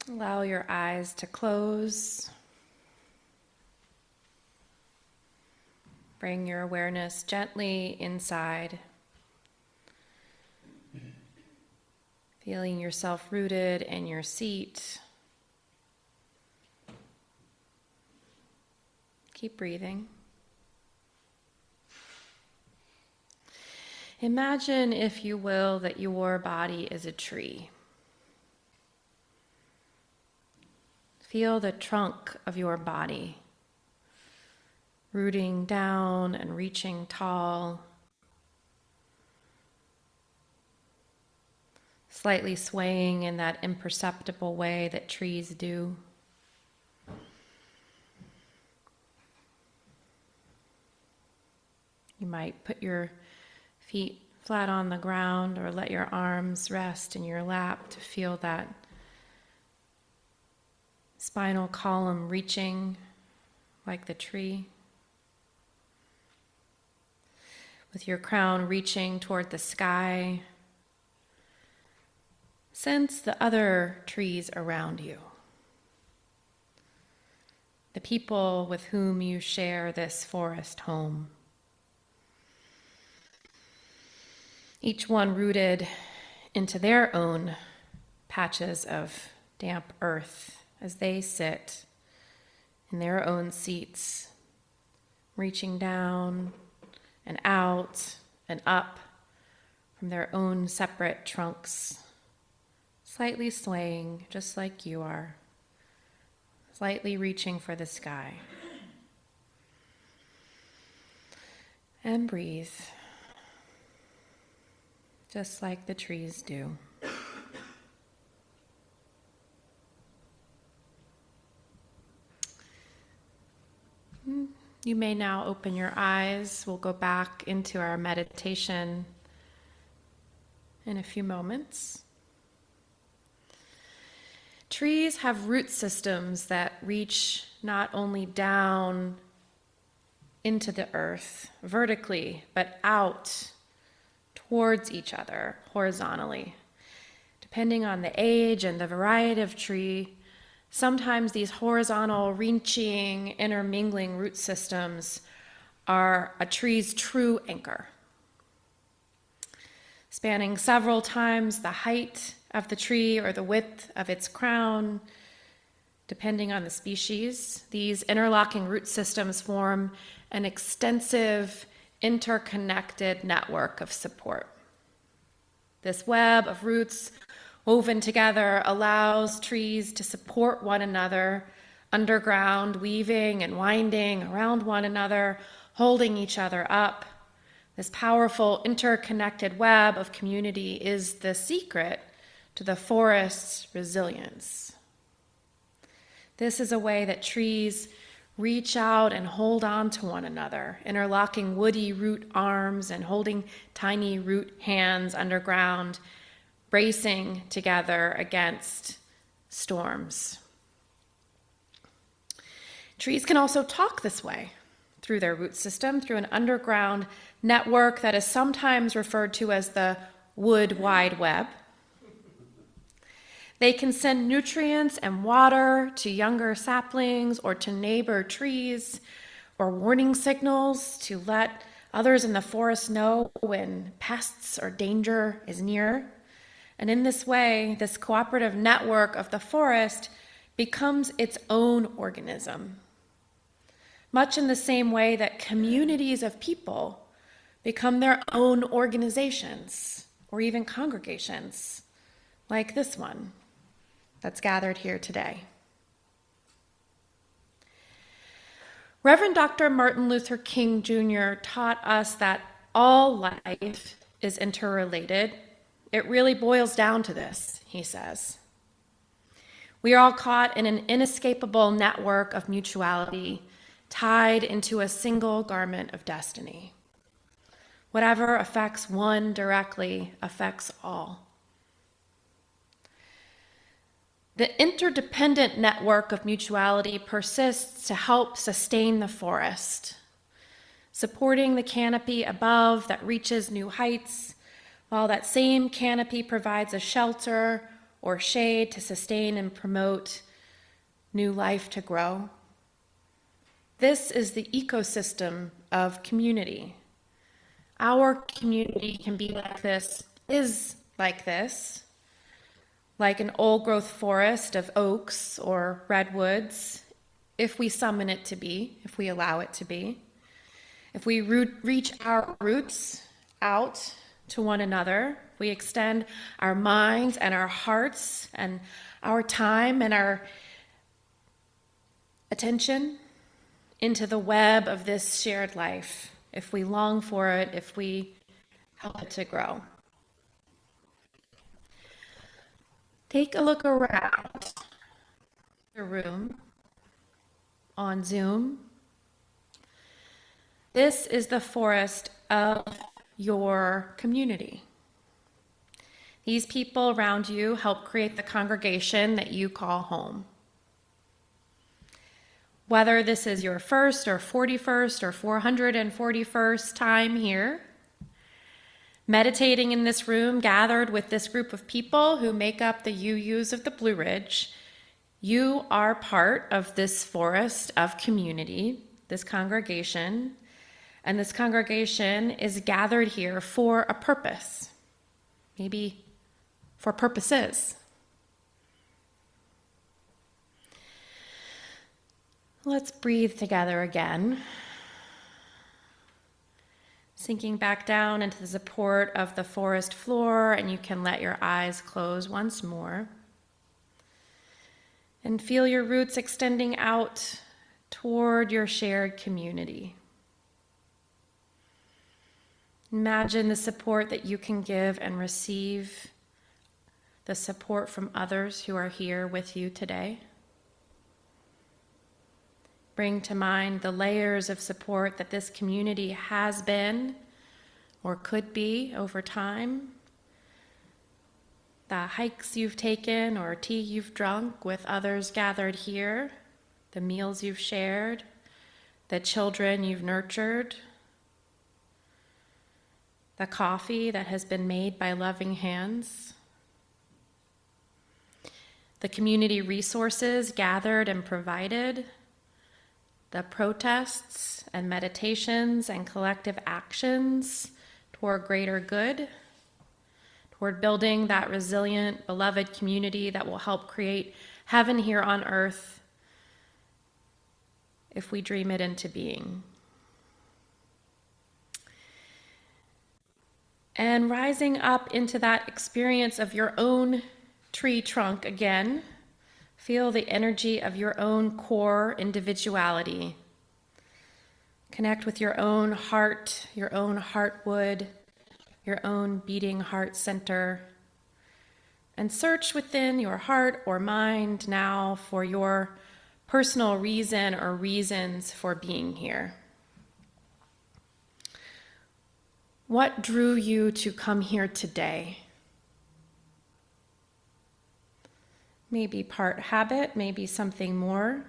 Allow your eyes to close. Bring your awareness gently inside. Feeling yourself rooted in your seat. Keep breathing. Imagine, if you will, that your body is a tree. Feel the trunk of your body rooting down and reaching tall, slightly swaying in that imperceptible way that trees do. You might put your feet flat on the ground or let your arms rest in your lap to feel that spinal column reaching like the tree. With your crown reaching toward the sky, sense the other trees around you. The people with whom you share this forest home. Each one rooted into their own patches of damp earth as they sit in their own seats, reaching down and out and up from their own separate trunks, slightly swaying just like you are, slightly reaching for the sky. And breathe, just like the trees do. You may now open your eyes. We'll go back into our meditation in a few moments. Trees have root systems that reach not only down into the earth vertically, but out towards each other horizontally. Depending on the age and the variety of tree, sometimes these horizontal, reaching, intermingling root systems are a tree's true anchor. Spanning several times the height of the tree or the width of its crown, depending on the species, these interlocking root systems form an extensive, interconnected network of support. This web of roots woven together allows trees to support one another underground, weaving and winding around one another, holding each other up. This powerful interconnected web of community is the secret to the forest's resilience. This is a way that trees reach out and hold on to one another, interlocking woody root arms and holding tiny root hands underground, bracing together against storms. Trees can also talk this way through their root system, through an underground network that is sometimes referred to as the wood wide web. They can send nutrients and water to younger saplings or to neighbor trees, or warning signals to let others in the forest know when pests or danger is near. And in this way, this cooperative network of the forest becomes its own organism, much in the same way that communities of people become their own organizations or even congregations, like this one that's gathered here today. Reverend Dr. Martin Luther King Jr. taught us that all life is interrelated. It really boils down to this, he says. We are all caught in an inescapable network of mutuality, tied into a single garment of destiny. Whatever affects one directly affects all. The interdependent network of mutuality persists to help sustain the forest, supporting the canopy above that reaches new heights, while that same canopy provides a shelter or shade to sustain and promote new life to grow. This is the ecosystem of community. Our community can be like this, is like this, like an old-growth forest of oaks or redwoods, if we summon it to be, if we allow it to be. If we reach our roots out to one another, we extend our minds and our hearts and our time and our attention into the web of this shared life, if we long for it, if we help it to grow. Take a look around the room on Zoom. This is the forest of your community. These people around you help create the congregation that you call home. Whether this is your first or 41st or 441st time here, meditating in this room, gathered with this group of people who make up the 𝐢𝐤s of the Blue Ridge, you are part of this forest of community, this congregation, and this congregation is gathered here for a purpose, maybe for purposes. Let's breathe together again. Sinking back down into the support of the forest floor, and you can let your eyes close once more. And feel your roots extending out toward your shared community. Imagine the support that you can give and receive, the support from others who are here with you today. Bring to mind the layers of support that this community has been or could be over time. The hikes you've taken or tea you've drunk with others gathered here, the meals you've shared, the children you've nurtured, the coffee that has been made by loving hands, the community resources gathered and provided, the protests and meditations and collective actions toward greater good, toward building that resilient, beloved community that will help create heaven here on earth if we dream it into being. And rising up into that experience of your own tree trunk again, feel the energy of your own core individuality. Connect with your own heartwood, your own beating heart center, and search within your heart or mind now for your personal reason or reasons for being here. What drew you to come here today? Maybe part habit, maybe something more.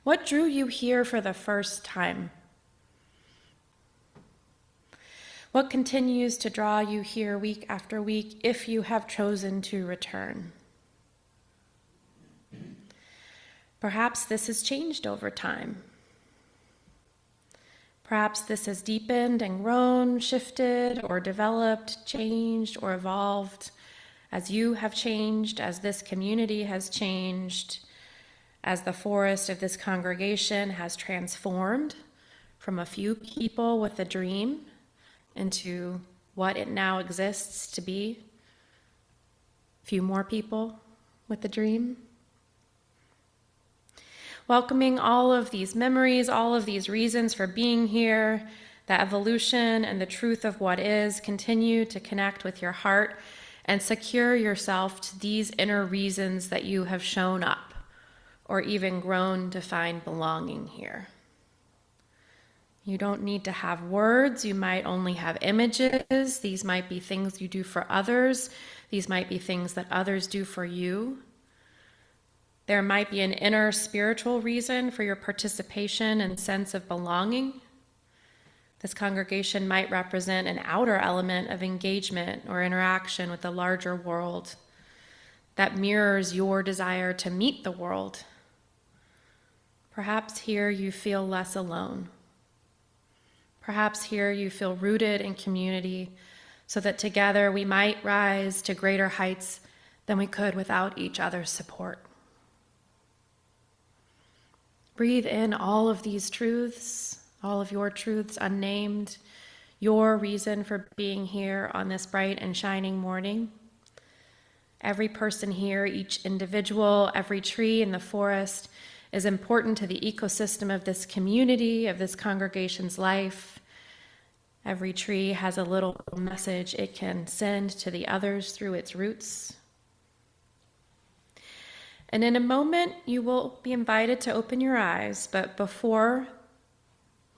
What drew you here for the first time? What continues to draw you here week after week if you have chosen to return? Perhaps this has changed over time. Perhaps this has deepened and grown, shifted, or developed, changed, or evolved as you have changed, as this community has changed, as the forest of this congregation has transformed from a few people with a dream into what it now exists to be, a few more people with a dream. Welcoming all of these memories, all of these reasons for being here, the evolution and the truth of what is, continue to connect with your heart and secure yourself to these inner reasons that you have shown up or even grown to find belonging here. You don't need to have words. You might only have images. These might be things you do for others. These might be things that others do for you. There might be an inner spiritual reason for your participation and sense of belonging. This congregation might represent an outer element of engagement or interaction with the larger world. that mirrors your desire to meet the world. Perhaps here you feel less alone. Perhaps here you feel rooted in community, so that together we might rise to greater heights than we could without each other's support. Breathe in all of these truths, all of your truths unnamed, your reason for being here on this bright and shining morning. Every person here, each individual, every tree in the forest is important to the ecosystem of this community, of this congregation's life. Every tree has a little message it can send to the others through its roots. And in a moment, you will be invited to open your eyes, but before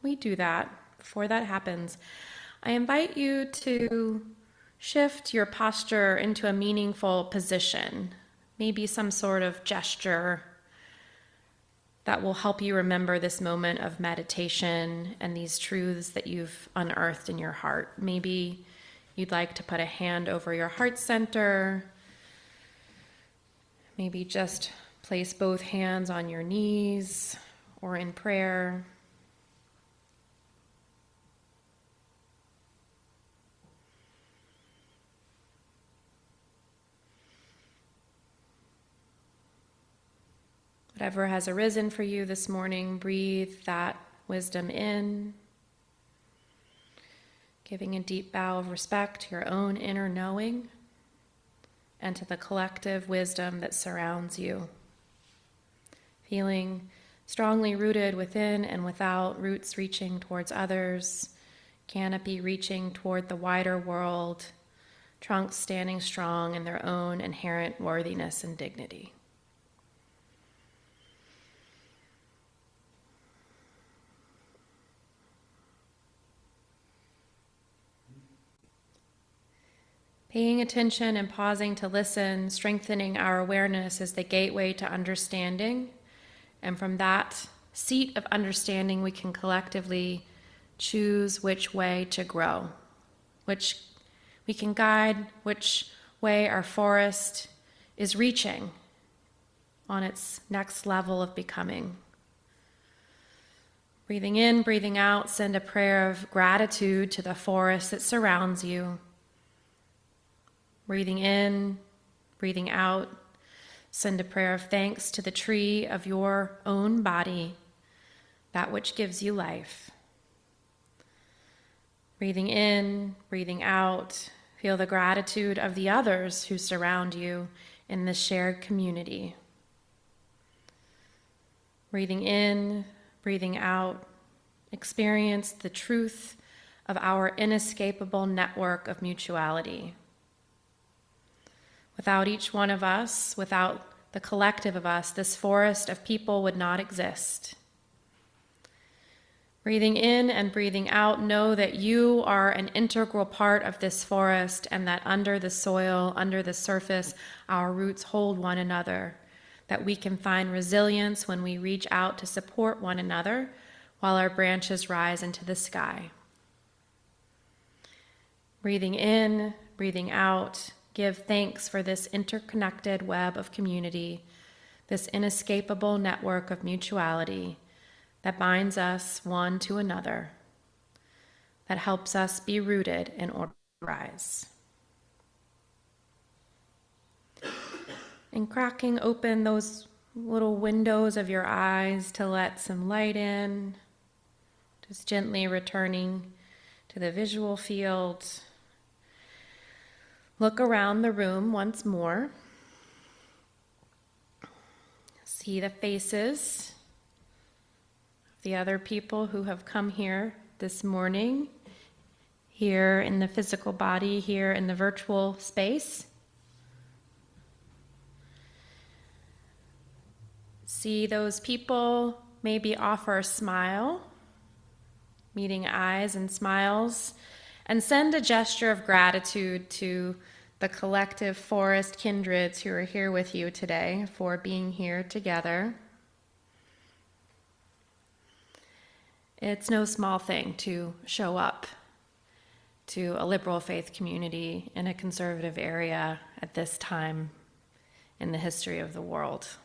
we do that, before that happens, I invite you to shift your posture into a meaningful position, maybe some sort of gesture that will help you remember this moment of meditation and these truths that you've unearthed in your heart. Maybe you'd like to put a hand over your heart center. Maybe just place both hands on your knees or in prayer. Whatever has arisen for you this morning, breathe that wisdom in, giving a deep bow of respect to your own inner knowing and to the collective wisdom that surrounds you. Feeling strongly rooted within and without, roots reaching towards others, canopy reaching toward the wider world, trunks standing strong in their own inherent worthiness and dignity. Paying attention and pausing to listen, strengthening our awareness is the gateway to understanding. And from that seat of understanding, we can collectively choose which way to grow, which we can guide which way our forest is reaching on its next level of becoming. Breathing in, breathing out, send a prayer of gratitude to the forest that surrounds you. Breathing in, breathing out, send a prayer of thanks to the tree of your own body, that which gives you life. Breathing in, breathing out, feel the gratitude of the others who surround you in this shared community. Breathing in, breathing out, experience the truth of our inescapable network of mutuality. Without each one of us, without the collective of us, this forest of people would not exist. Breathing in and breathing out, know that you are an integral part of this forest and that under the soil, under the surface, our roots hold one another, that we can find resilience when we reach out to support one another while our branches rise into the sky. Breathing in, breathing out, give thanks for this interconnected web of community, this inescapable network of mutuality that binds us one to another, that helps us be rooted in order to rise. And cracking open those little windows of your eyes to let some light in, just gently returning to the visual field. Look around the room once more. See the faces of the other people who have come here this morning, here in the physical body, here in the virtual space. See those people, maybe offer a smile, meeting eyes and smiles, and send a gesture of gratitude to the collective forest kindreds who are here with you today for being here together. It's no small thing to show up to a liberal faith community in a conservative area at this time in the history of the world.